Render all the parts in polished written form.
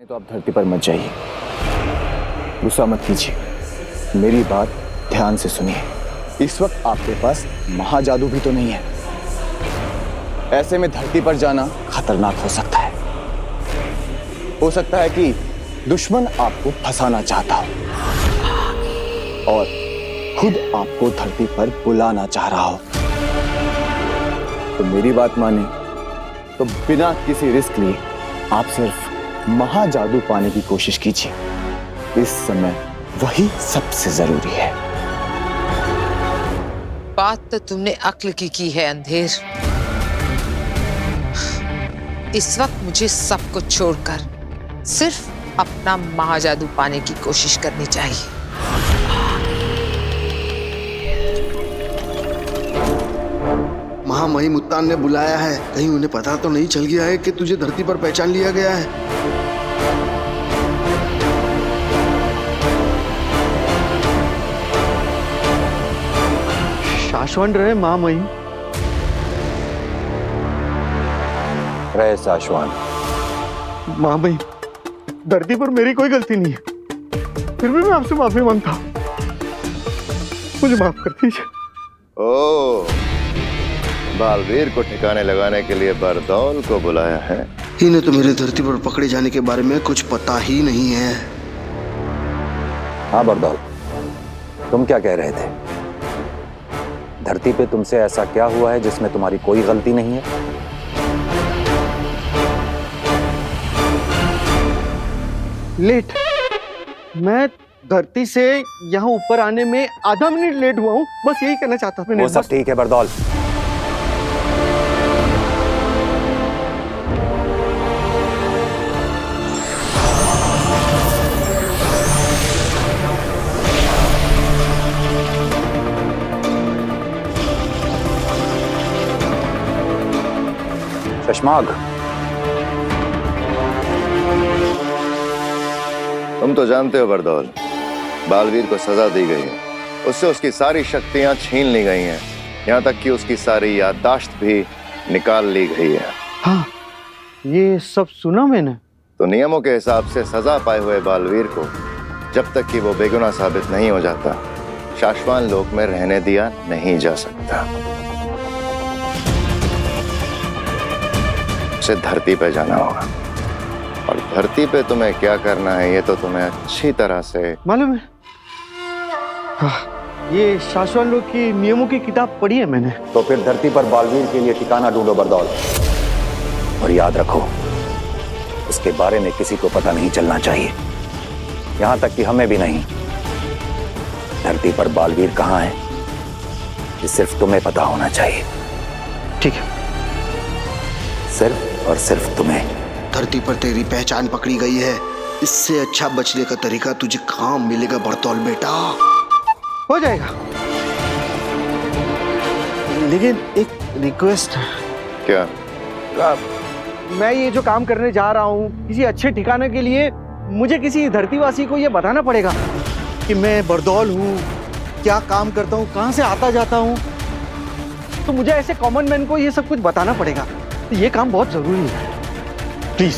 तो आप धरती पर मत जाइए, गुस्सा मत कीजिए, मेरी बात ध्यान से सुनिए। इस वक्त आपके पास महाजादू भी तो नहीं है। ऐसे में धरती पर जाना खतरनाक हो सकता है। हो सकता है कि दुश्मन आपको फंसाना चाहता हो और खुद आपको धरती पर बुलाना चाह रहा हो। तो मेरी बात माने तो बिना किसी रिस्क लिए आप सिर्फ महाजादू पाने की कोशिश कीजिए। इस समय वही सबसे जरूरी है। बात तो तुमने अक्ल की है अंधेर। इस वक्त मुझे सब कुछ छोड़कर सिर्फ अपना महाजादू पाने की कोशिश करनी चाहिए। महामहिम मुत्तान ने बुलाया है। कहीं उन्हें पता तो नहीं चल गया है कि तुझे धरती पर पहचान लिया गया है। शाश्वत रहे महामहिम। रहे शाश्वत। महामहिम, धरती पर मेरी कोई गलती नहीं है, फिर भी मैं आपसे माफी मांगता हूँ। मुझे माफ कर दीजिए। ओह, बालवीर को ठिकाने लगाने के लिए बरदौल को बुलाया है। इन्हें तो मेरे धरती पर पकड़े जाने के बारे में कुछ पता ही नहीं है। हाँ बरदौल, तुम क्या कह रहे थे? धरती पे तुमसे ऐसा क्या हुआ है जिसमें तुम्हारी कोई गलती नहीं है? लेट। मैं धरती से यहाँ ऊपर आने में आधा मिनट लेट हुआ हूँ, बस यही कहना चाहता था। वो सब ठीक है बरदौल। शशमाग, तुम तो जानते हो बरदौल, बालवीर को सजा दी गई है। उससे उसकी सारी शक्तियां छीन ली गई हैं, यहाँ तक कि उसकी सारी याददाश्त भी निकाल ली गई है। हाँ, ये सब सुना मैंने। तो नियमों के हिसाब से सजा पाए हुए बालवीर को जब तक कि वो बेगुनाह साबित नहीं हो जाता, शाश्वत लोक में रहने दिया नहीं जा सकता। उसे धरती पे जाना होगा, और धरती पे तुम्हें क्या करना है ये तो तुम्हें अच्छी तरह से मालूम है। हाँ, ये शाश्वत लोग की नियमों की किताब पढ़ी है मैंने। तो फिर धरती पर बालवीर के लिए ठिकाना ढूंढो बरदौल, और याद रखो उसके बारे में किसी को पता नहीं चलना चाहिए, यहां तक कि हमें भी नहीं। धरती पर बालवीर कहां है ये सिर्फ तुम्हें पता होना चाहिए। ठीक है। सिर्फ और सिर्फ तुम्हें। धरती पर तेरी पहचान पकड़ी गई है। इससे अच्छा बचने का तरीका तुझे कहाँ मिलेगा बरतौल बेटा। हो जाएगा, लेकिन एक रिक्वेस्ट है। क्या? मैं ये जो काम करने जा रहा हूँ किसी अच्छे ठिकाने के लिए, मुझे किसी धरतीवासी को ये बताना पड़ेगा कि मैं बरदौल हूँ, क्या काम करता हूँ, कहाँ से आता जाता हूँ। तो मुझे ऐसे कॉमन मैन को ये सब कुछ बताना पड़ेगा। तो ये काम बहुत जरूरी है, प्लीज।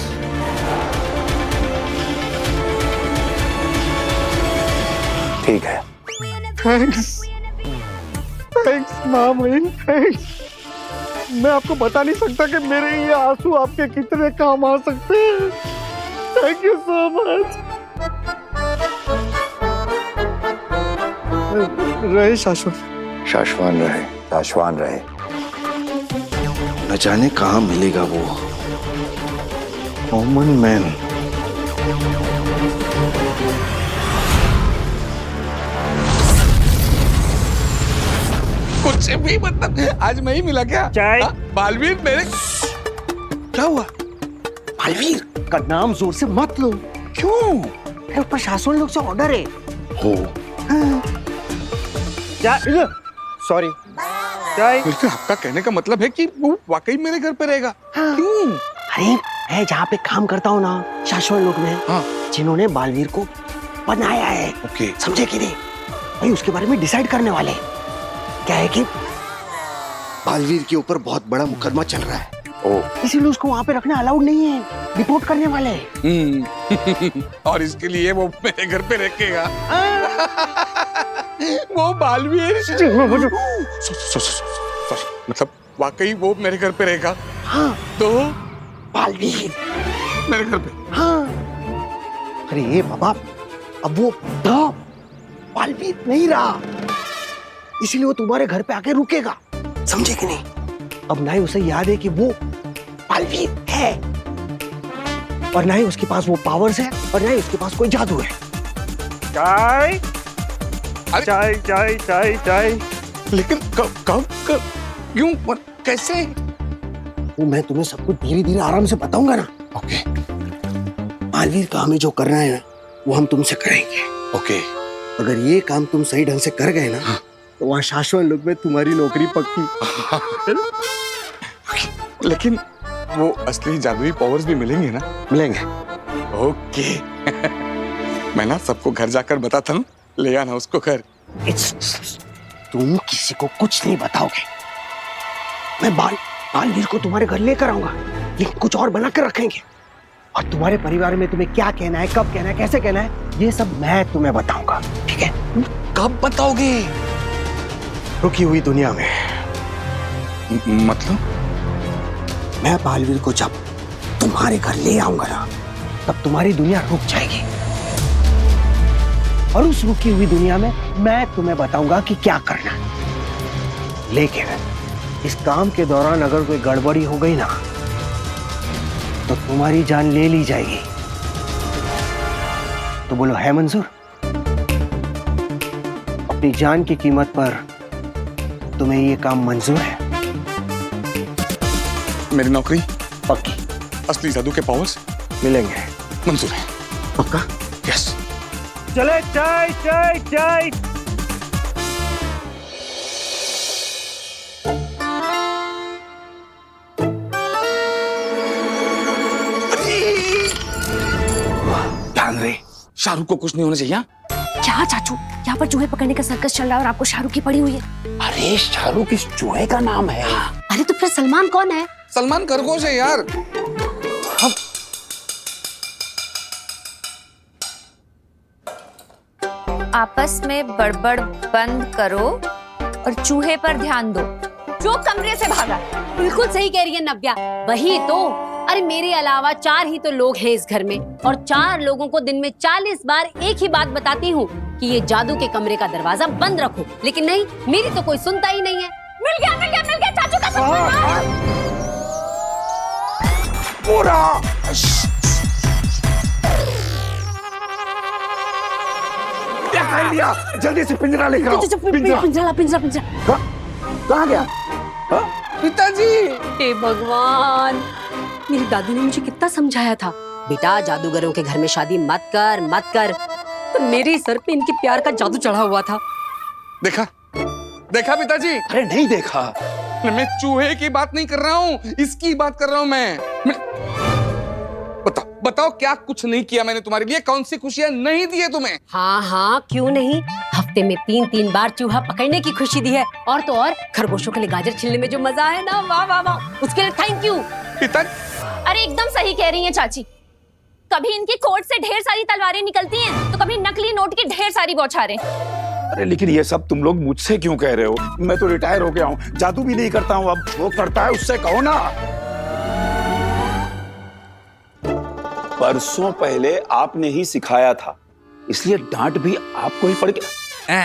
ठीक है। थैंक्स, थैंक्स महामहिम, थैंक्स। मैं आपको बता नहीं सकता कि मेरे ये आंसू आपके कितने काम आ सकते हैं। Thank you so much. रहे शाश्वत। शाश्वत रहे। शाश्वत रहे। न जाने कहाँ मिलेगा वो कॉमन मैन। कुछ भी मतलब आज मैं ही मिला क्या? चाय। बालवीर मेरे क्या हुआ? बालवीर का नाम जोर से मत लो। क्यों? मेरे ऊपर शाश्वत लोग से ऑर्डर है। हो चाय। सॉरी, चाय। फिर आपका कहने का मतलब है कि वो वाकई मेरे घर पे रहेगा? हाँ। क्यों? अरे मैं जहाँ पे काम करता हूँ ना, शाश्वत लोग में, हाँ। जिन्होंने बालवीर को बनाया है, ओके। समझे कि नहीं भाई, उसके बारे में डिसाइड करने वाले। क्या है कि बालवीर के ऊपर बहुत बड़ा मुकदमा चल रहा है। इसीलिए उसको वहाँ पे रखना अलाउड नहीं है, रिपोर्ट करने वाले। और इसके लिए वो मेरे घर पे रखेगा। वो बालवीर मतलब वाकई वो मेरे घर पे रहेगा। हाँ तो बालवीर मेरे घर पे। हाँ अरे ये बाबा अब वो बालवीर नहीं रहा, इसलिए वो तुम्हारे घर पे आके रुकेगा, समझे कि नहीं? अब ना ही उसे याद है कि वो बालवीर है, और ना ही उसके पास वो पावर्स है, और ना ही उसके पास कोई जादू है। चाय चाय चाय चाय चाय। लेकिन कब क्यों और कैसे? वो मैं तुम्हें सब कुछ धीरे धीरे आराम से बताऊंगा ना। ओके बालवीर का हमें जो करना है ना वो हम तुमसे कराएंगे। ओके। अगर ये काम तुम सही ढंग से कर गए ना तो वहाँ शाश्वत लोक में तुम्हारी नौकरी पक्की। लेकिन वो असली जादुई पावर्स भी मिलेंगे ना? मिलेंगे। ओके। मैं ना सबको घर जाकर बताता हूँ, ले आना उसको घर। तुम किसी को कुछ नहीं बताओगे। मैं बालवीर को तुम्हारे घर लेकर आऊंगा, लेकिन कुछ और बना कर रखेंगे, और तुम्हारे परिवार में तुम्हें क्या कहना है, कब कहना है, कैसे कहना है, ये सब मैं तुम्हें बताऊंगा, ठीक है? कब बताओगे? रुकी हुई दुनिया में। मतलब? मैं बालवीर को जब तुम्हारे घर ले आऊंगा ना तब तुम्हारी दुनिया रुक जाएगी, और उस रुकी हुई दुनिया में मैं तुम्हें बताऊंगा कि क्या करना है। लेकिन इस काम के दौरान अगर कोई गड़बड़ी हो गई ना तो तुम्हारी जान ले ली जाएगी। तो बोलो है मंजूर? अपनी जान की कीमत पर तुम्हें ये काम मंजूर है? मेरी नौकरी पक्की। असली जादू के पावर्स मिलेंगे। मंजूर है। पक्का? यस। चले चाय चाय चाय। ध्यान रहे, शाहरुख को कुछ नहीं होना चाहिए। क्या चाचू, यहाँ पर चूहे पकड़ने का सर्कस चल रहा है और आपको शाहरुख की पड़ी हुई है। अरे शाहरुख इस चूहे का नाम है। अरे तो फिर सलमान कौन है? सलमान खरगोश है यार। आपस में बड़बड़ बंद करो और चूहे पर ध्यान दो जो कमरे से भागा। बिल्कुल सही कह रही है नव्या, वही तो। अरे मेरे अलावा 4 ही तो लोग हैं इस घर में, और 4 लोगों को दिन में 40 बार एक ही बात बताती हूँ कि ये जादू के कमरे का दरवाजा बंद रखो, लेकिन नहीं, मेरी तो कोई सुनता ही नहीं है। मिल गया मिल गया मिल गया चाचू का पूरा क्या कर लिया? जल्दी से पिंजरा लेकर आओ। पिंजरा पिंजरा पिंजरा पिंजरा। कहाँ गया? पिताजी। हे भगवान, मेरी दादी ने मुझे कितना समझाया था, बेटा जादूगरों के घर में शादी मत कर मत कर, तो मेरे सर पे इनके प्यार का जादू चढ़ा हुआ था। देखा देखा पिताजी? अरे नहीं देखा। मैं चूहे की बात नहीं कर रहा हूँ, इसकी बात कर रहा हूँ मैं। बताओ बताओ, क्या कुछ नहीं किया मैंने तुम्हारे लिए? कौन सी खुशियां नहीं दी है तुम्हें? हाँ हाँ क्यों नहीं, हफ्ते में 3-3 बार चूहा पकड़ने की खुशी दी है, और तो और खरगोशों के लिए गाजर छिलने में जो मजा है ना, वाह वाह वाह, उसके लिए थैंक यू। पिताजी। अरे एकदम सही कह रही हैं चाची। कभी इनकी कोट से ढेर सारी तलवारें निकलती हैं तो कभी नकली नोट की ढेर सारी बौछारें। अरे लेकिन ये सब तुम लोग मुझसे क्यों कह रहे हो? मैं तो रिटायर हो गया हूँ, जादू भी नहीं करता हूँ। अब वो करता है उससे कहो ना। परसों पहले आपने ही सिखाया था, इसलिए डांट भी आपको ही पड़ गया।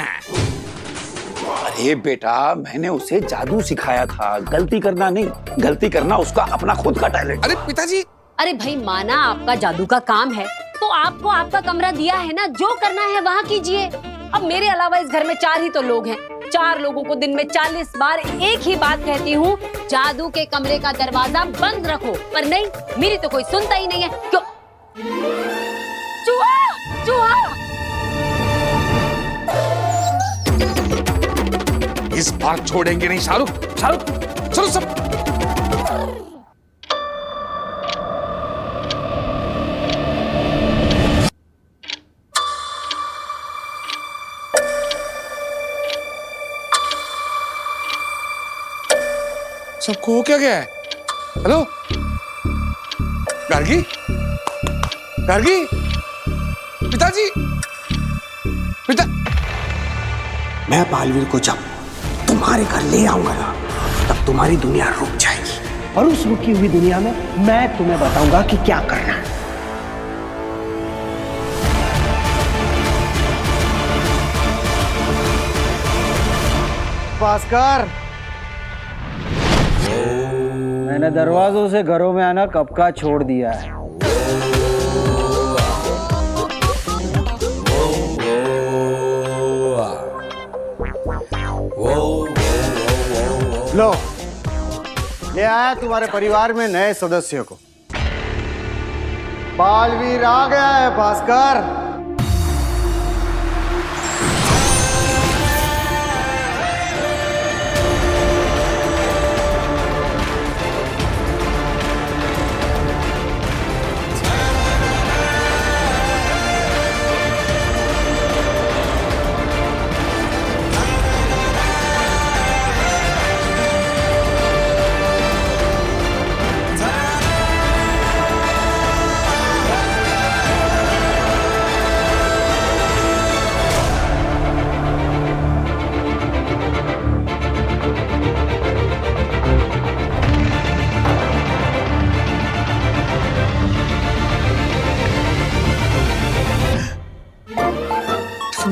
अरे बेटा, मैंने उसे जादू सिखाया था, गलती करना नहीं, गलती करना उसका अपना खुद का टैलेंट। अरे पिताजी। अरे भाई माना आपका जादू का काम है तो आपको आपका कमरा दिया है ना, जो करना है वहाँ कीजिए। अब मेरे अलावा इस घर में 4 ही तो लोग हैं, 4 लोगों को दिन में 40 बार एक ही बात कहती हूँ, जादू के कमरे का दरवाजा बंद रखो, पर नहीं, मेरी तो कोई सुनता ही नहीं है। क्यों? चूहा चूहा। इस बार छोड़ेंगे नहीं शाहरुख। शाहरुख चलो सब। सबको हो क्या गया है? हेलो गार्गी, गार्गी, पिताजी, पिता। मैं बालवीर को जब तुम्हारे घर ले आऊंगा ना, तब तुम्हारी दुनिया रुक जाएगी, और उस रुकी हुई दुनिया में मैं तुम्हें बताऊंगा कि क्या करना है। भास्कर, मैंने दरवाजों से घरों में आना कब का छोड़ दिया है। लो, ले आया तुम्हारे परिवार में नए सदस्य को। बालवीर आ गया है भास्कर।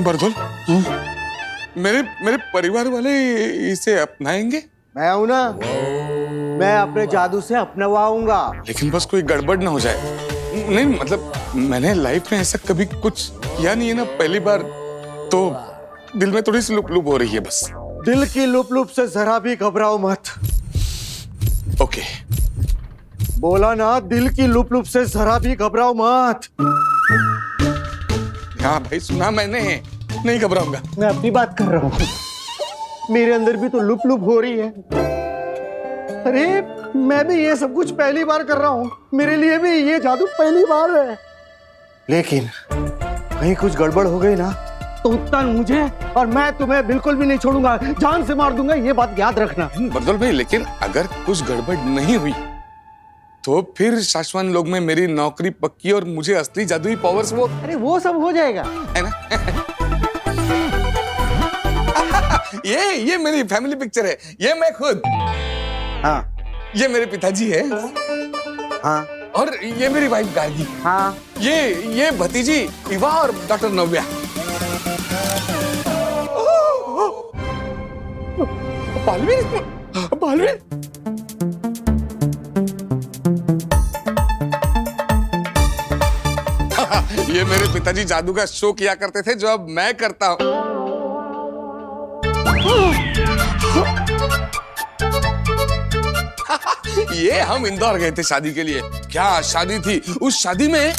बरदौल, मेरे परिवार वाले इसे अपनाएंगे? मैं हूं ना, मैं अपने जादू से अपनवाऊंगा। लेकिन बस कोई गड़बड़ ना हो जाए। नहीं मतलब मैंने लाइफ में ऐसा कभी कुछ किया नहीं है ना, पहली बार, तो दिल में थोड़ी सी लुप लुप हो रही है बस। दिल की लुप लुप से जरा भी घबराओ मत। ओके। बोला ना, दिल की लुप लुप से जरा भी घबराओ मत। हाँ भाई, सुना मैंने, नहीं घबराऊंगा। मैं अपनी बात कर रहा हूँ, मेरे अंदर भी तो लुप लुप हो रही है। अरे मैं भी ये सब कुछ पहली बार कर रहा हूँ, मेरे लिए भी ये जादू पहली बार है। लेकिन कहीं कुछ गड़बड़ हो गई ना, तो उत्तान मुझे और मैं तुम्हें बिल्कुल भी नहीं छोड़ूंगा, जान से मार दूंगा, ये बात याद रखना। बरदौल भाई, लेकिन अगर कुछ गड़बड़ नहीं हुई तो फिर शाश्वत लोग में मेरी नौकरी पक्की और मुझे असली जादुई पावर्स वो। अरे वो सब हो जाएगा, है ना? ये मेरी फैमिली पिक्चर है, ये मैं खुद। हाँ, ये मेरे पिताजी है। हाँ, और ये मेरी वाइफ गार्गी। हाँ, ये भतीजी इवा और डॉक्टर नव्या। बालवीर, बालवीर। ये मेरे पिताजी जादू का शो किया करते थे, जो अब मैं करता हूं। ये हम इंदौर गए थे शादी के लिए। क्या शादी थी, उस शादी में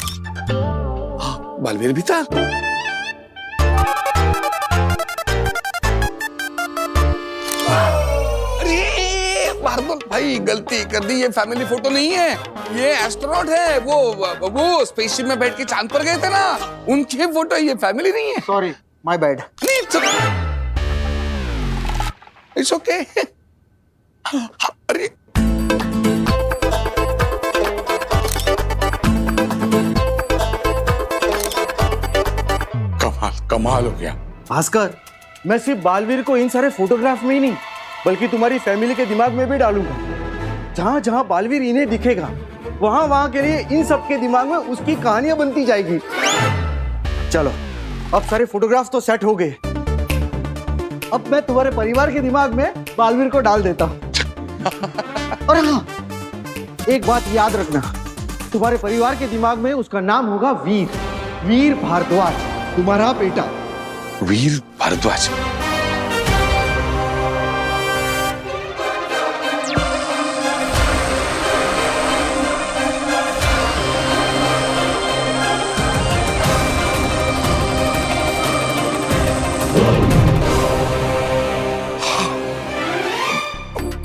बालवीर भी था। अरे बारदौल भाई, गलती कर दी, ये फैमिली फोटो नहीं है, ये एस्ट्रोनॉट है। वो स्पेसशिप में बैठ के चांद पर गए थे ना, उनके फोटो, ये फैमिली नहीं है। Sorry, my bad. It's okay. अरे कमाल हो गया भास्कर। मैं सिर्फ बालवीर को इन सारे फोटोग्राफ में ही नहीं, बल्कि तुम्हारी फैमिली के दिमाग में भी डालूंगा। जहां जहां बालवीर इन्हें दिखेगा, वहां वहां के लिए इन सब के दिमाग में उसकी कहानियां बनती जाएगी। चलो, अब सारे फोटोग्राफ तो सेट हो गए। अब मैं तुम्हारे परिवार के दिमाग में बालवीर को डाल देता हूं। और हाँ, एक बात याद रखना, तुम्हारे परिवार के दिमाग में उसका नाम होगा वीर भारद्वाज, तुम्हारा बेटा। वीर भारद्वाज।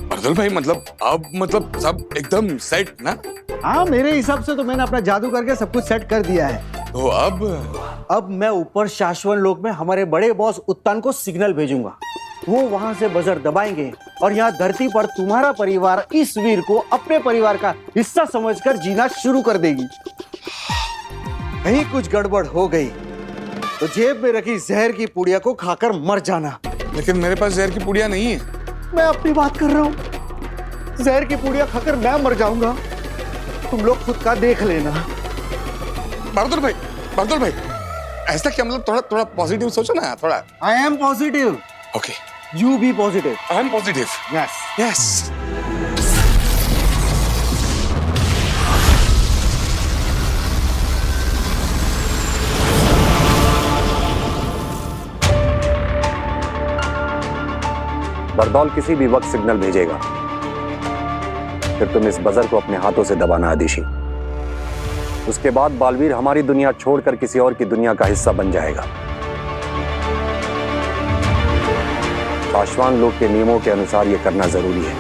बरदौल भाई, मतलब सब एकदम सेट ना? हाँ, मेरे हिसाब से तो मैंने अपना जादू करके सब कुछ सेट कर दिया है। तो अब मैं ऊपर शाश्वत लोक में हमारे बड़े बॉस उत्तान को सिग्नल भेजूंगा। वो वहां से बजर दबाएंगे और यहाँ धरती पर तुम्हारा परिवार इस वीर को अपने परिवार का हिस्सा समझकर जीना शुरू कर देगी। कहीं कुछ गड़बड़ हो गई तो जेब में रखी जहर की पुड़िया को खाकर मर जाना। लेकिन मेरे पास जहर की पुड़िया नहीं है। मैं अपनी बात कर रहा हूं। जहर की पुड़िया खाकर मैं मर जाऊंगा, तुम लोग खुद का देख लेना। बहादुर भाई ऐसा क्या, मतलब थोड़ा थोड़ा पॉजिटिव सोचो ना थोड़ा। I am positive. Okay, you be positive. I am positive. Yes yes. बरदौल किसी भी वक्त सिग्नल भेजेगा, फिर तुम इस बजर को अपने हाथों से दबाना आदिशी। उसके बाद बालवीर हमारी दुनिया छोड़कर किसी और की दुनिया का हिस्सा बन जाएगा। पाशवान लोग के नियमों के अनुसार यह करना जरूरी है।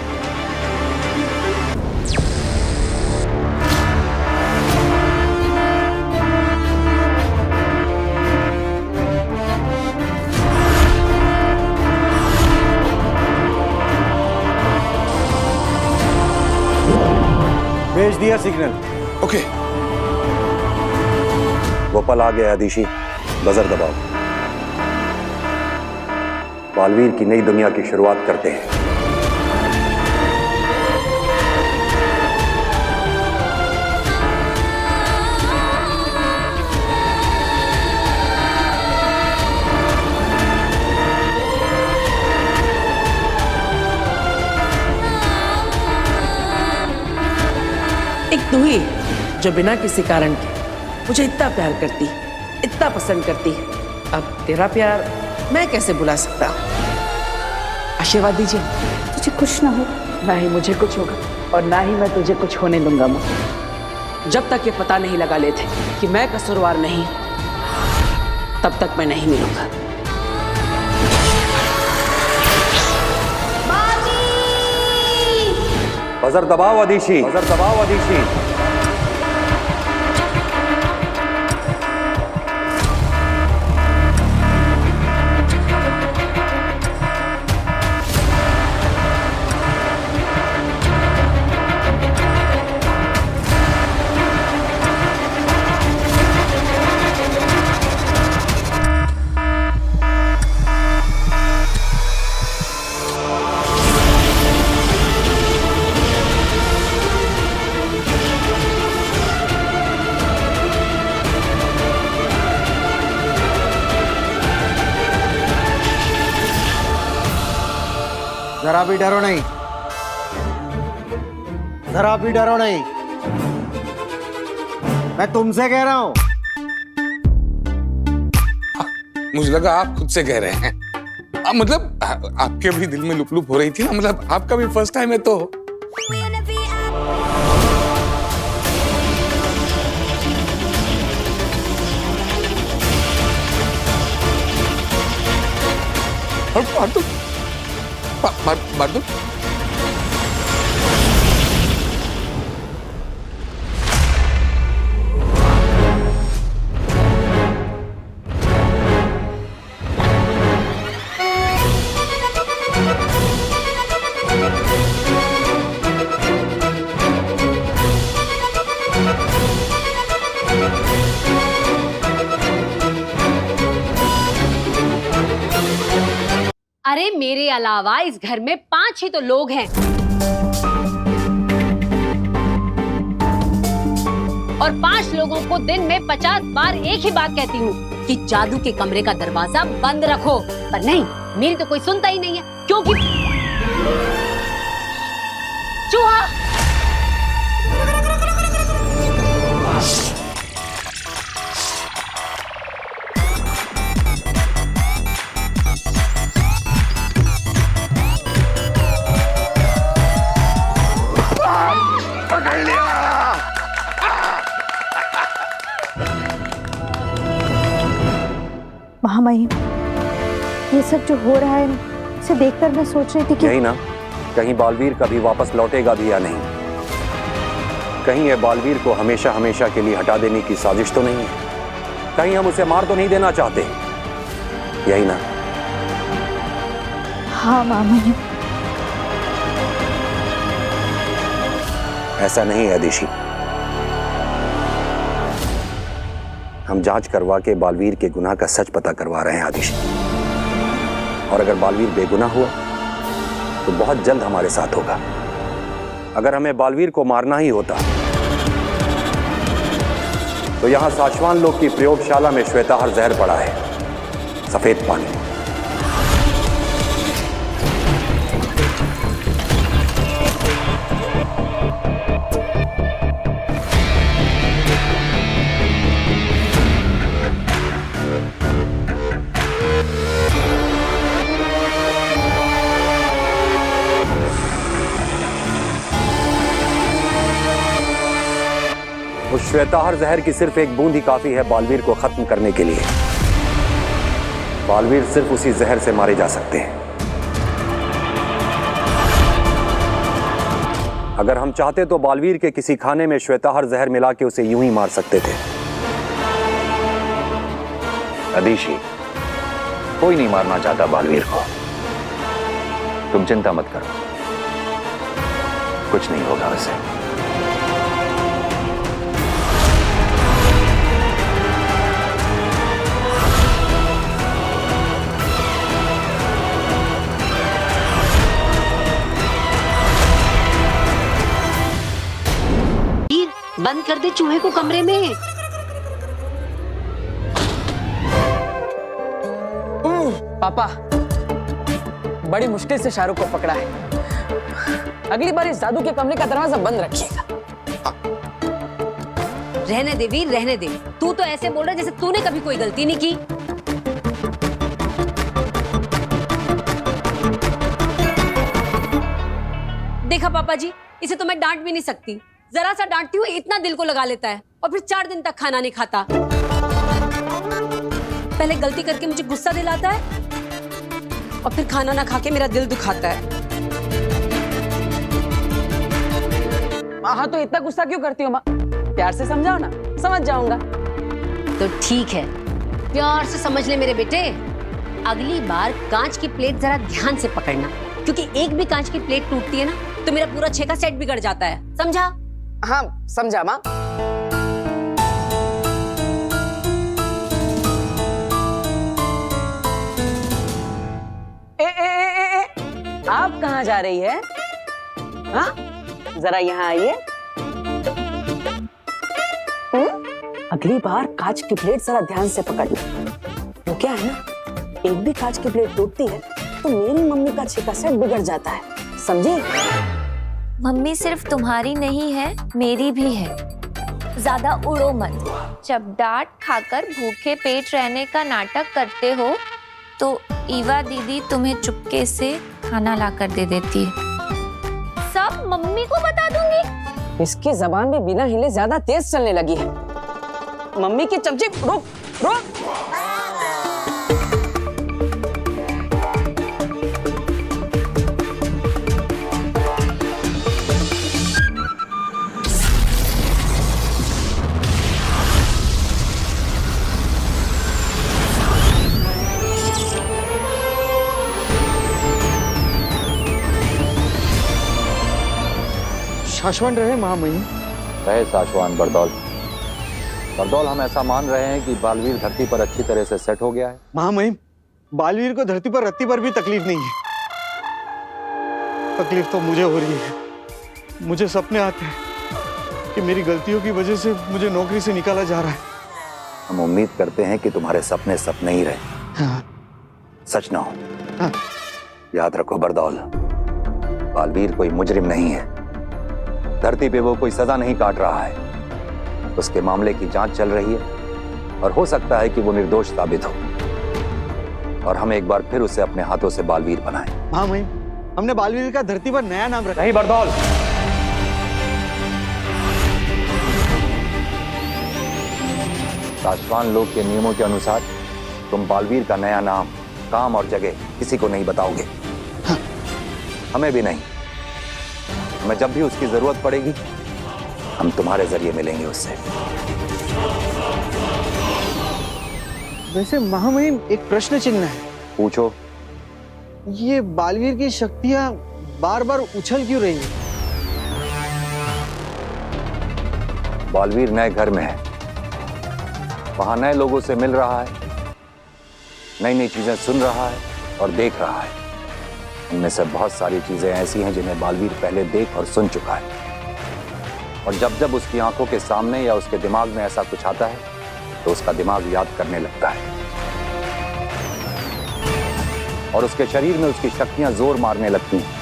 भेज दिया सिग्नल। ओके। वो पल आ गया आदिशी, बजर दबाओ। बालवीर की नई दुनिया की शुरुआत करते हैं। एक तू ही जो बिना किसी कारण के मुझे इतना प्यार करती, इतना पसंद करती। अब तेरा प्यार मैं कैसे बुला सकता हूँ? आशीर्वाद दीजिए। तुझे कुछ ना हो। ना ही मुझे कुछ होगा और ना ही मैं तुझे कुछ होने दूंगा माँ। जब तक ये पता नहीं लगा लेते कि मैं कसूरवार नहीं, तब तक मैं नहीं मिलूंगा। बजर दबाओ आदिशी, बजर दबाओ आदिशी। जरा भी डरो नहीं, जरा भी डरो नहीं। मैं तुमसे कह रहा हूं। मुझे लगा आप खुद से कह रहे हैं। मतलब आपके भी दिल में लुप लुप हो रही थी ना, मतलब आपका भी फर्स्ट टाइम है तो। बहादुर अरे मेरे अलावा इस घर में 5 ही तो लोग हैं, और 5 लोगों को दिन में 50 बार एक ही बात कहती हूँ कि जादू के कमरे का दरवाजा बंद रखो, पर नहीं, मेरी तो कोई सुनता ही नहीं है, क्योंकि चूहा। महामहिम, ये सब जो हो रहा है इसे देखकर मैं सोच रही थी कि यही ना, कहीं बालवीर कभी वापस लौटेगा भी या नहीं। कहीं ये बालवीर को हमेशा हमेशा के लिए हटा देने की साजिश तो नहीं है। कहीं हम उसे मार तो नहीं देना चाहते, यही ना? हाँ महामहिम। ऐसा नहीं है आदिशी। हम जांच करवा के बालवीर के गुनाह का सच पता करवा रहे हैं आदिश। और अगर बालवीर बेगुनाह हुआ तो बहुत जल्द हमारे साथ होगा। अगर हमें बालवीर को मारना ही होता तो यहां साशवान लोग की प्रयोगशाला में श्वेताहार जहर पड़ा है, सफेद पानी। उस श्वेताहार जहर की सिर्फ एक बूंद ही काफी है बालवीर को खत्म करने के लिए। बालवीर सिर्फ उसी जहर से मारे जा सकते हैं। अगर हम चाहते तो बालवीर के किसी खाने में श्वेताहार जहर मिला के उसे यूं ही मार सकते थे। अदिशी, कोई नहीं मारना चाहता बालवीर को। तुम चिंता मत करो, कुछ नहीं होगा उसे। बंद कर दे चूहे को कमरे में। पापा, बड़ी मुश्किल से शाहरुख को पकड़ा है। अगली बार इस जादू के कमरे का दरवाजा बंद रखिएगा। रहने दे वीर, रहने दे। तू तो ऐसे बोल रहा है जैसे तूने कभी कोई गलती नहीं की। देखा पापा जी, इसे तो मैं डांट भी नहीं सकती। जरा सा डांटती हूँ इतना दिल को लगा लेता है और फिर 4 दिन तक खाना नहीं खाता। पहले गलती करके मुझे गुस्सा दिलाता है और फिर खाना ना खा के मेरा दिल दुखाता है। हाँ तो इतना गुस्सा क्यों करती हो माँ? प्यार से समझाओ ना, समझ जाऊंगा। तो ठीक है, प्यार से समझ ले मेरे बेटे। अगली बार कांच की प्लेट जरा ध्यान से पकड़ना, क्योंकि एक भी कांच की प्लेट टूटती है ना तो मेरा पूरा 6 का सेट बिगड़ जाता है। समझा? हाँ समझा माँ। आप कहाँ जा रही है? हाँ जरा यहाँ आइए। अगली बार कांच की प्लेट जरा ध्यान से पकड़ना। वो क्या है ना, एक भी कांच की प्लेट टूटती है तो मेरी मम्मी का 6 का सेट बिगड़ जाता है, समझे? मम्मी सिर्फ तुम्हारी नहीं है, मेरी भी है। ज्यादा उड़ो मत। जब डांट खाकर भूखे पेट रहने का नाटक करते हो तो ईवा दीदी तुम्हें चुपके से खाना लाकर दे देती है। सब मम्मी को बता दूंगी। इसकी जबान भी बिना हिले ज्यादा तेज चलने लगी है। मम्मी की चमची, रुक रुक। शाश्वन रहे महामहिम। रहे साशवान बरदौल। बरदौल, हम ऐसा मान रहे हैं कि बालवीर धरती पर अच्छी तरह से सेट हो गया है। महामहिम, बालवीर को धरती पर रत्ती पर भी तकलीफ नहीं है। तकलीफ तो मुझे हो रही है। मुझे सपने आते हैं कि मेरी गलतियों की वजह से मुझे नौकरी से निकाला जा रहा है। हम उम्मीद करते हैं कि तुम्हारे सपने सपने ही रहे, हाँ। सच ना हो। हाँ। याद रखो बरदौल, बालवीर कोई मुजरिम नहीं है। धरती पे वो कोई सजा नहीं काट रहा है। उसके मामले की जांच चल रही है और हो सकता है कि वो निर्दोष साबित हो और हम एक बार फिर उसे अपने हाथों से बालवीर बनाएं। महामहिम, हमने बालवीर का धरती पर नया नाम रखा। नहीं बरदौल, साशवान लोग के नियमों के अनुसार तुम बालवीर का नया नाम, काम और जगह किसी को नहीं बताओगे। हाँ। हमें भी नहीं। हमें जब भी उसकी जरूरत पड़ेगी हम तुम्हारे जरिए मिलेंगे उससे। वैसे महामहिम, एक प्रश्न चिन्ह है। पूछो। ये बालवीर की शक्तियां बार बार उछल क्यों रही है? बालवीर नए घर में है वहां नए लोगों से मिल रहा है, नई नई चीजें सुन रहा है और देख रहा है। उनमें से बहुत सारी चीजें ऐसी हैं जिन्हें बालवीर पहले देख और सुन चुका है। और जब जब उसकी आंखों के सामने या उसके दिमाग में ऐसा कुछ आता है तो उसका दिमाग याद करने लगता है और उसके शरीर में उसकी शक्तियां जोर मारने लगती हैं।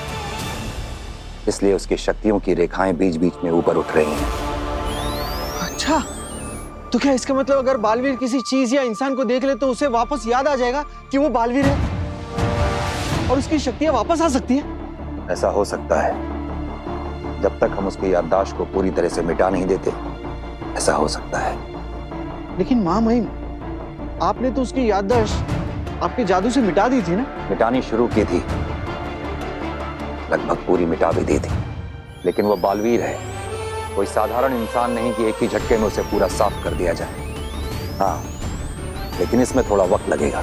इसलिए उसकी शक्तियों की रेखाएं बीच बीच में ऊपर उठ रही हैं। अच्छा, तो क्या इसका मतलब अगर बालवीर किसी चीज या इंसान को देख ले तो उसे वापस याद आ जाएगा कि वो बालवीर है और उसकी शक्तियां वापस आ सकती है? ऐसा हो सकता है, जब तक हम उसकी याददाश्त को पूरी तरह से मिटा नहीं देते ऐसा हो सकता है। लेकिन मां महिम, आपने तो उसकी याददाश्त आपके जादू से मिटा दी थी ना? मिटानी शुरू की थी, लगभग पूरी मिटा भी दी थी, लेकिन वो बालवीर है, कोई साधारण इंसान नहीं कि एक ही झटके में उसे पूरा साफ कर दिया जाए। हाँ, लेकिन इसमें थोड़ा वक्त लगेगा।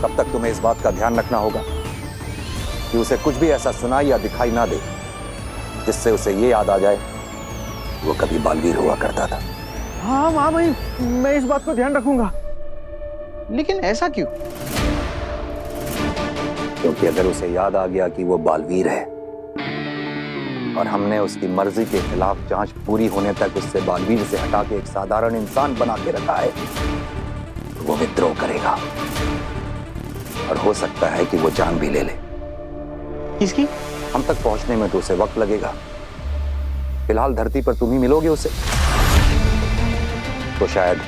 तब तक तुम्हें इस बात का ध्यान रखना होगा कि उसे कुछ भी ऐसा सुनाई या दिखाई ना दे जिससे उसे ये याद आ जाए वो कभी बालवीर हुआ करता था। हाँ मां महिम, मैं इस बात को ध्यान रखूंगा। लेकिन ऐसा क्यों? क्योंकि अगर उसे याद आ गया कि वो बालवीर है और हमने उसकी मर्जी के खिलाफ जांच पूरी होने तक उससे बालवीर से हटा के एक साधारण इंसान बना के रखा है, तो वो विद्रोह करेगा और हो सकता है कि वो जान भी ले ले। किसकी? हम तक पहुंचने में तो उसे वक्त लगेगा। फिलहाल धरती पर तुम ही मिलोगे उसे, तो शायद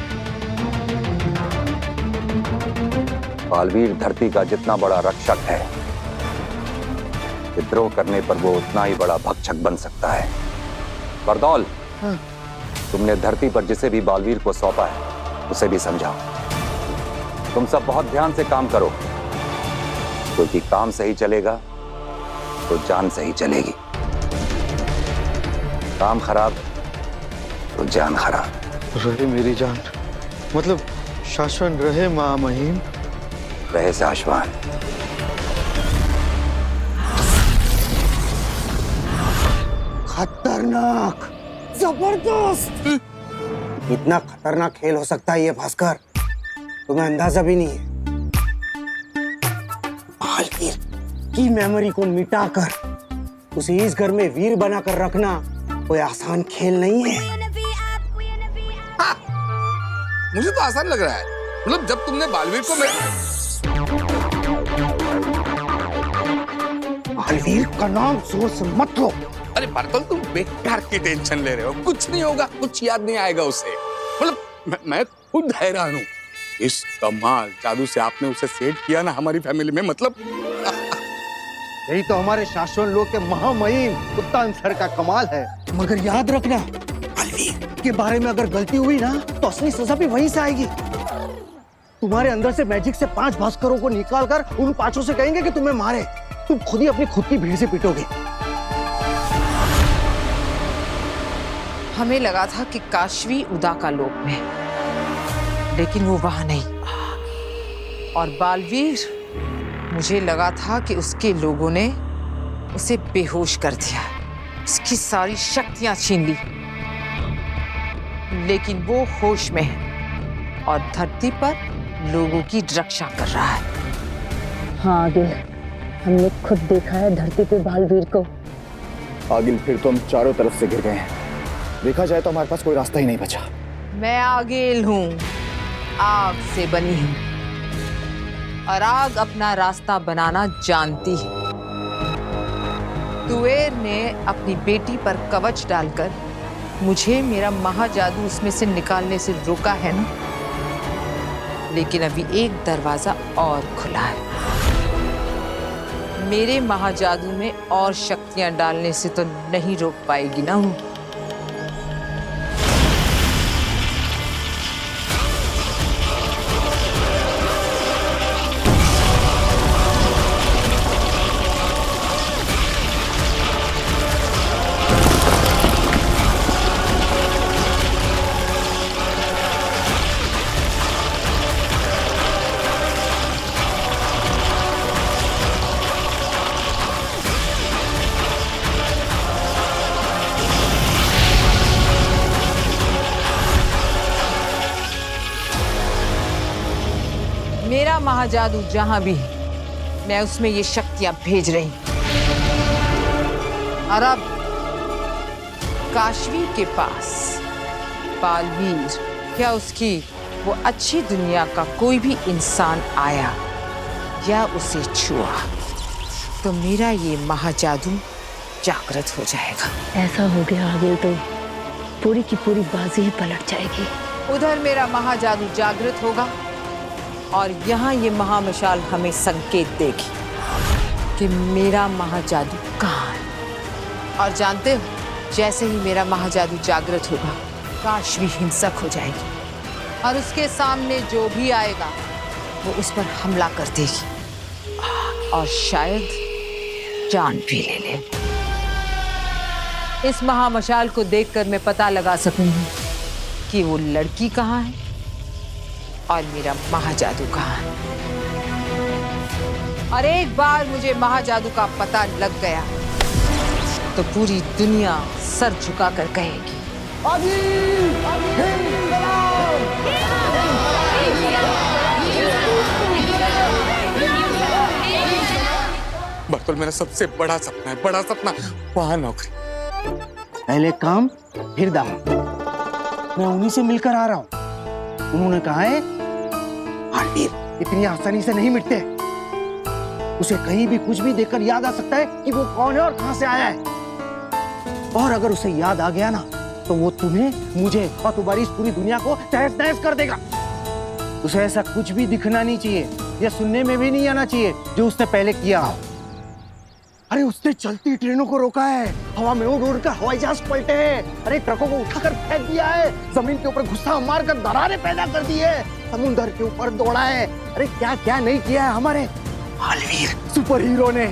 बालवीर धरती का जितना बड़ा रक्षक है, विद्रोह करने पर वो उतना ही बड़ा भक्षक बन सकता है। बरदौल, हाँ। तुमने धरती पर जिसे भी बालवीर को सौंपा है उसे भी समझाओ। तुम सब बहुत ध्यान से काम करो, क्योंकि काम सही चलेगा तो जान सही चलेगी, काम खराब तो जान खराब। रहे मेरी जान, मतलब शाश्वत रहे मां महिम। रहे शाश्वत। खतरनाक, जबरदस्त। इतना खतरनाक खेल हो सकता है ये भास्कर, तुम्हें अंदाजा भी नहीं है। बालवीर की मेमोरी को मिटाकर उसे इस घर में वीर बनाकर रखना कोई आसान खेल नहीं है। मुझे तो आसान लग रहा है। मतलब जब तुमने बालवीर को बालवीर का नाम जोर से मत लो। अरे बर्तन, तुम बेकार की टेंशन ले रहे हो। कुछ नहीं होगा, कुछ याद नहीं आएगा उसे। मतलब मैं खुद हैरान हूँ, इस कमाल जादू से आपने उसे सेट किया ना हमारी फैमिली में। मतलब यही तो हमारे शाश्वत लोग के महामहिम कुत्तान सर का कमाल है। मगर याद रखना, बालवीर के बारे में अगर गलती हुई ना तो असली सजा भी वहीं से आएगी। तुम्हारे अंदर से मैजिक से 5 भास्करों को निकालकर उन 5 से कहेंगे कि तुम्हें मारे, तुम खुद ही अपनी खुद की भीड़ से पिटोगे। हमें लगा था कि काशवी उदा का लोक में, लेकिन वो वहां नहीं। और बालवीर, मुझे लगा था कि उसके लोगों ने उसे बेहोश कर दिया, उसकी सारी शक्तियां छीन ली, लेकिन वो होश में है और धरती पर लोगों की रक्षा कर रहा है। हाँ आगिल, हमने खुद देखा है धरती पे बालवीर को। आगिल, फिर तो हम चारों तरफ से गिर गए हैं। देखा जाए तो हमारे पास कोई रास्ता ही नहीं बचा। मैं आगिल हूँ, आग से बनी हूँ, और आग अपना रास्ता बनाना जानती है। तुवेर ने अपनी बेटी पर कवच डालकर मुझे मेरा महाजादू उसमें से निकालने से रोका है ना, लेकिन अभी एक दरवाजा और खुला है। मेरे महाजादू में और शक्तियां डालने से तो नहीं रोक पाएगी ना वो। मेरा महाजादू जहां भी है, मैं उसमें ये शक्तियां भेज रही हूं। और अब काशवी के पास बालवीर या उसकी वो अच्छी दुनिया का कोई भी इंसान आया या उसे छुआ तो मेरा ये महाजादू जागृत हो जाएगा। ऐसा हो गया आगे तो पूरी की पूरी बाजी ही पलट जाएगी। उधर मेरा महाजादू जागृत होगा और यहाँ ये महामशाल हमें संकेत देगी कि मेरा महाजादू कहाँ है। और जानते हो, जैसे ही मेरा महाजादू जागृत होगा, काशवी हिंसक हो जाएगी और उसके सामने जो भी आएगा वो उस पर हमला कर देगी और शायद जान भी ले ले। इस महामशाल को देखकर मैं पता लगा सकूंगी कि वो लड़की कहाँ है और मेरा महाजादू कहाँ है। और एक बार मुझे महाजादू का पता लग गया तो पूरी दुनिया सर झुकाकर कहेगी, बर्तुल मेरा सबसे बड़ा सपना है, बड़ा सपना, वहां नौकरी। पहले काम फिर दाम। मैं उन्हीं से मिलकर आ रहा हूं। उन्होंने कहा है बालवीर इतनी आसानी से नहीं मिटते। उसे कहीं भी कुछ भी देखकर याद आ सकता है कि वो कौन है और कहां से आया है। और अगर उसे याद आ गया ना तो वो तुम्हें, मुझे और तुम्हारी इस पूरी दुनिया को तहस नहस कर देगा। उसे ऐसा कुछ भी दिखना नहीं चाहिए या सुनने में भी नहीं आना चाहिए जो उसने पहले किया हो। अरे उसने चलती ट्रेनों को रोका है, हवा में उड़ उड़ कर हवाई जहाज पलटे हैं, अरे ट्रकों को उठाकर फेंक दिया है, जमीन के ऊपर घुसा मारकर दरारें पैदा कर दी है, समुद्र के ऊपर दौड़ा है। अरे क्या क्या नहीं किया है हमारे बालवीर सुपर हीरो ने।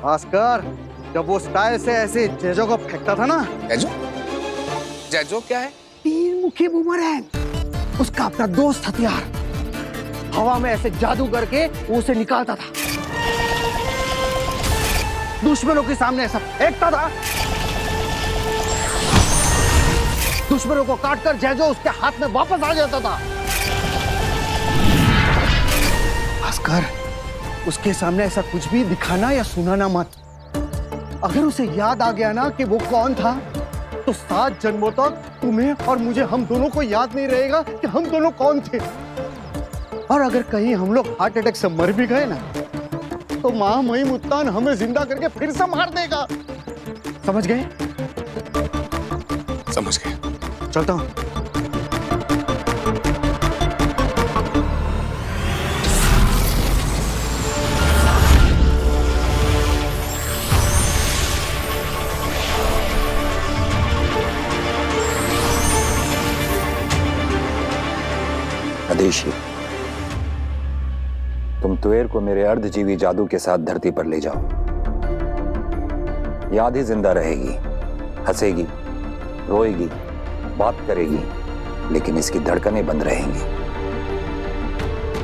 भास्कर, जब वो स्टाइल से ऐसे जेजो को फेंकता था ना। जैजो? जैजो क्या है? तीन मुखी बूमरैंग, उसका अपना दोस्त हथियार। हवा में ऐसे जादू करके वो उसे निकालता था, दुश्मनों के सामने ऐसा फेंकता था, दुश्मनों को काटकर जैजो उसके हाथ में वापस आ जाता था। भास्कर, उसके सामने ऐसा कुछ भी दिखाना या सुनाना मत। अगर उसे याद आ गया ना कि वो कौन था तो 7 जन्मों तक तुम्हें और मुझे, हम दोनों को याद नहीं रहेगा कि हम दोनों कौन थे। और अगर कहीं हम लोग हार्ट अटैक से मर भी गए ना तो मां महिम उत्तान हमें जिंदा करके फिर से मार देगा। समझ गए? समझ गए। चलता हूं। अदेशी, तुम तुएर को मेरे अर्धजीवी जादू के साथ धरती पर ले जाओ। याद ही जिंदा रहेगी, हंसेगी, रोएगी, बात करेगी, लेकिन इसकी धड़कनें बंद रहेंगी।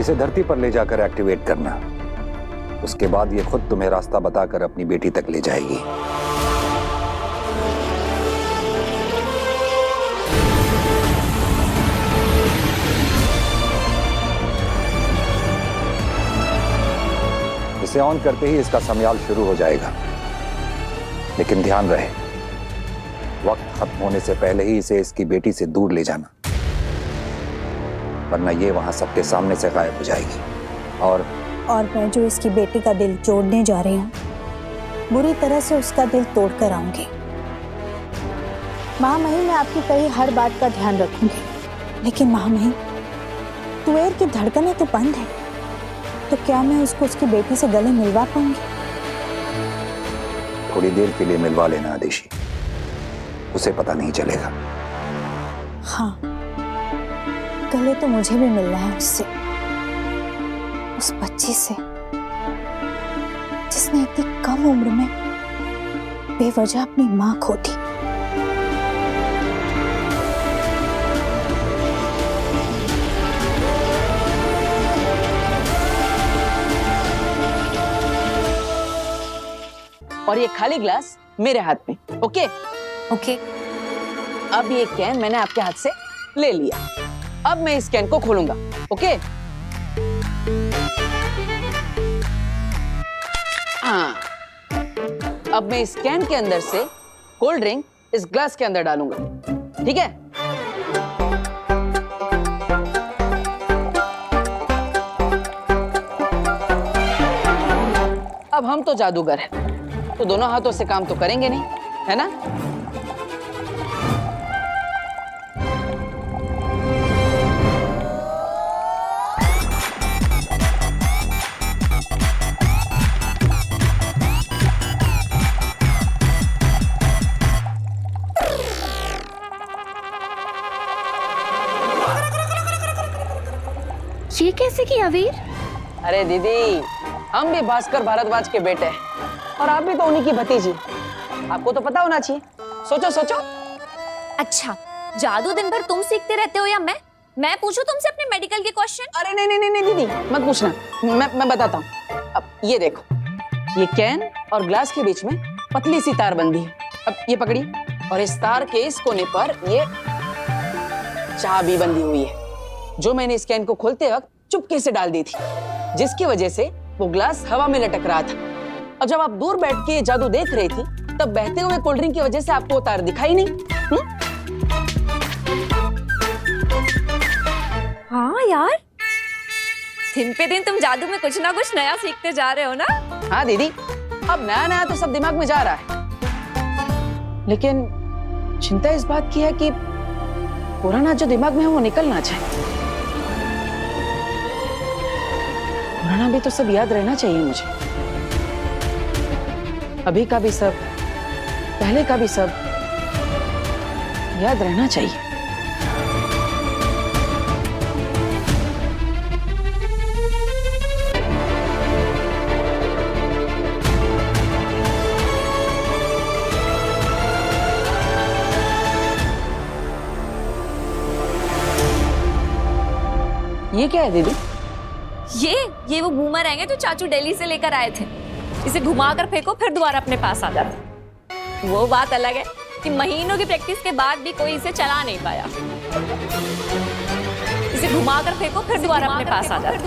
इसे धरती पर ले जाकर एक्टिवेट करना। उसके बाद ये खुद तुम्हें रास्ता बताकर अपनी बेटी तक ले जाएगी। इसे ऑन करते ही इसका समयाल शुरू हो जाएगा, लेकिन ध्यान रहे वक्त खत्म होने से पहले ही इसे इसकी बेटी से दूर ले जाना, वरना ये वहां सबके सामने से गायब हो जाएगी। और मैं जो इसकी बेटी का दिल जोड़ने जा रही हूँ, बुरी तरह से उसका दिल तोड़ कर आऊंगी। महामहिम, मैं आपकी कही हर बात का ध्यान रखूंगी, लेकिन महामहिम, तुएर की धड़कनें तो बंद है, तो क्या मैं उसको उसकी बेटी से गले मिलवा पाऊंगी? थोड़ी देर के लिए मिलवा लेना आदेशी, उसे पता नहीं चलेगा। हाँ, गले तो मुझे भी मिलना है उससे, उस बच्ची से जिसने इतनी कम उम्र में बेवजह अपनी मां खो दी। और ये खाली ग्लास मेरे हाथ में। ओके? ओके। अब ये कैन मैंने आपके हाथ से ले लिया। अब मैं इस कैन को खोलूंगा, ओके? हाँ, अब मैं इस कैन के अंदर से कोल्ड ड्रिंक इस ग्लास के अंदर डालूंगा, ठीक है? अब हम तो जादूगर हैं, तो दोनों हाथों से काम तो करेंगे नहीं, है ना? ये कैसे किया वीर? अरे दीदी, हम भी भास्कर भारद्वाज के बेटे हैं और आप भी तो उन्हीं की भतीजी। आपको तो पता होना चाहिए। सोचो सोचो। अच्छा, जादू दिन भर तुम सीखते रहते हो या मैं पूछूं तुमसे अपने मेडिकल के क्वेश्चन? अरे नहीं नहीं नहीं दीदी, मत पूछना, मैं बताता हूँ। अब ये देखो, ये कैन और ग्लास के बीच में पतली सी तार बंधी है। अब ये पकड़ी, और इस तार के इस कोने पर ये चाबी बंधी हुई है, जो मैंने इस कैन को खोलते वक्त चुपके से डाल दी थी, जिसकी वजह से वो ग्लास हवा में लटक रहा था। और जब आप दूर बैठ के जादू देख रही थी, तब बहते हुए कोल्ड ड्रिंक की वजह से आपको वो तार दिखाई नहीं। हाँ यार, दिन पे दिन तुम जादू में कुछ ना कुछ नया सीखते जा रहे हो ना? हाँ दीदी, अब नया नया तो सब दिमाग में जा रहा है, लेकिन चिंता इस बात की है कि पुराना जो दिमाग में है वो निकल ना जाए। पुराना भी तो सब याद रहना चाहिए मुझे। अभी का भी सब, पहले का भी सब याद रहना चाहिए। ये क्या है दीदी? ये वो बूमरैंग है जो चाचू दिल्ली से लेकर आए थे। इसे घुमाकर फेंको, फिर दोबारा अपने पास आ जाता। वो बात अलग है कि महीनों की प्रैक्टिस के बाद भी कोई इसे चला नहीं पाया। इसे घुमाकर फेंको, फिर दोबारा अपने पास आ जाता।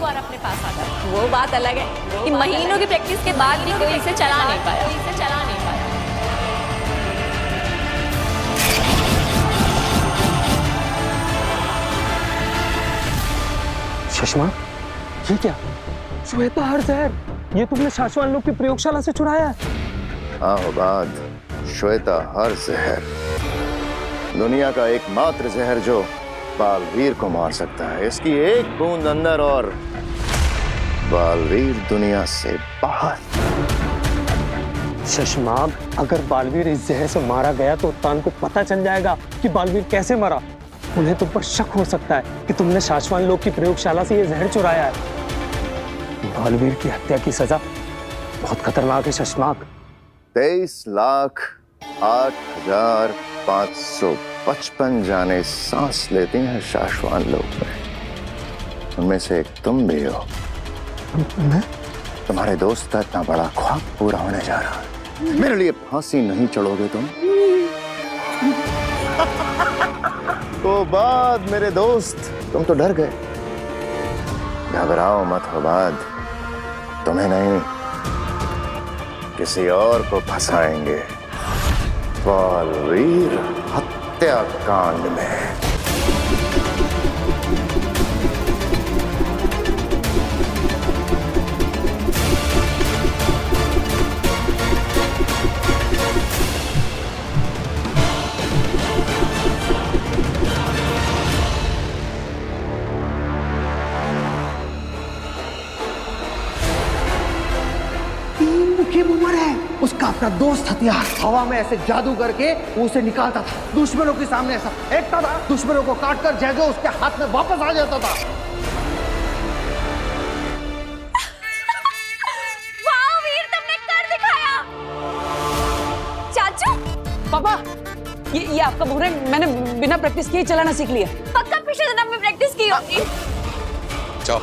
वो बात अलग है कि महीनों की प्रैक्टिस के बाद भी कोई इसे चला नहीं पाया। सुषमा, ये क्या? श्वेता हर जहर, ये तुमने शाश्वान लोग की प्रयोगशाला से चुराया है? हाँ बाद, श्वेता हर जहर दुनिया का एकमात्र जहर जो बालवीर को मार सकता है। इसकी एक बूंद अंदर और बालवीर दुनिया से बाहर। शशमाग, अगर बालवीर इस जहर से मारा गया तो उत्तान को पता चल जाएगा कि बालवीर कैसे मरा। उन्हें तुम पर शक हो सकता है कि तुमने शाश्वान लोग की प्रयोगशाला से ये जहर चुराया है। बालवीर की हत्या की सजा बहुत खतरनाक है शशमाग। 23,08,555 जाने सांस लेती हैं शाश्वान लोग में। उनमें से एक तुम भी हो। तुम्हारे दोस्त का इतना बड़ा ख्वाब पूरा होने जा रहा है। मेरे लिए फांसी नहीं चढ़ोगे तुम? तो बाद मेरे दोस्त, तुम तो डर गए। घबराओ मत हो बाद, तुम्हें नहीं किसी और को फंसाएंगे बालवीर हत्याकांड में। उसका अपना दोस्त हथियार हवा में ऐसे जादू करके वो उसे निकालता था, दुश्मनों के सामने ऐसा फेंकता था, दुश्मनों को काटकर जगह उसके हाथ में वापस आ जाता था। वाह वीर, तुमने कर दिखाया। चाचू, पापा, ये आपका बुमरैंग मैंने बिना प्रैक्टिस किए चलाना सीख लिया। पक्का पिछले जन्म में प्रैक्टिस की होगी। जाओ,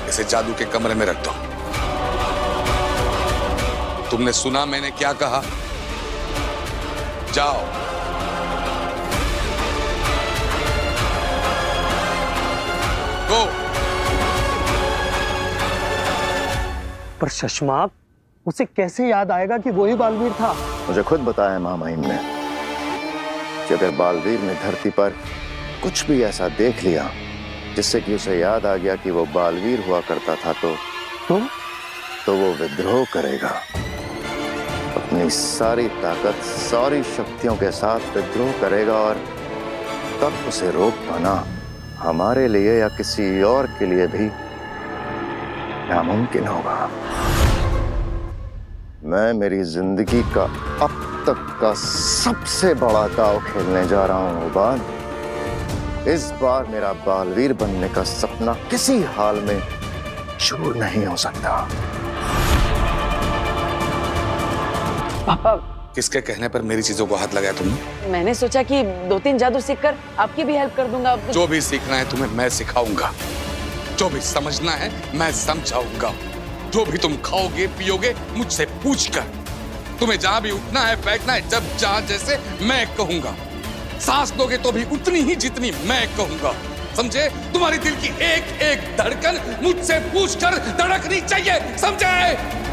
इसे जादू के कमरे में रख दो। तुमने सुना मैंने क्या कहा? जाओ। पर शशमाक, उसे कैसे याद आएगा कि वही बालवीर था? मुझे खुद बताया माँ महिम ने कि अगर बालवीर ने धरती पर कुछ भी ऐसा देख लिया जिससे कि उसे याद आ गया कि वो बालवीर हुआ करता था तो वो विद्रोह करेगा। अपनी सारी ताकत, सारी शक्तियों के साथ विद्रोह करेगा और तब उसे रोक पाना हमारे लिए या किसी और के लिए भी नामुमकिन होगा। मैं मेरी जिंदगी का अब तक का सबसे बड़ा दांव खेलने जा रहा हूं उबाद। इस बार मेरा बालवीर बनने का सपना किसी हाल में चूर नहीं हो सकता। पापा, किसके कहने पर मेरी चीजों को हाथ लगाया तुमने? मैंने सोचा कि 2-3 जादू सीखकर आपकी भी हेल्प कर दूंगा। जो भी सीखना है तुम्हें मैं सिखाऊंगा, जो भी समझना है मैं समझाऊंगा। जो भी तुम खाओगे पियोगे मुझसे पूछकर। तुम्हें जहां भी उठना है बैठना है, जब जहां जैसे मैं कहूंगा। सांस दोगे तो भी उतनी ही जितनी मैं कहूंगा, समझे? तुम्हारी दिल की एक एक धड़कन मुझसे पूछकर धड़कनी चाहिए, समझे?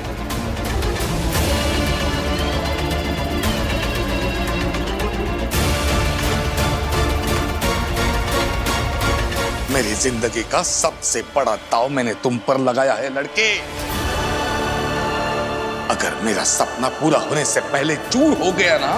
मेरी जिंदगी का सबसे बड़ा दांव मैंने तुम पर लगाया है लड़के। अगर मेरा सपना पूरा होने से पहले चूर हो गया ना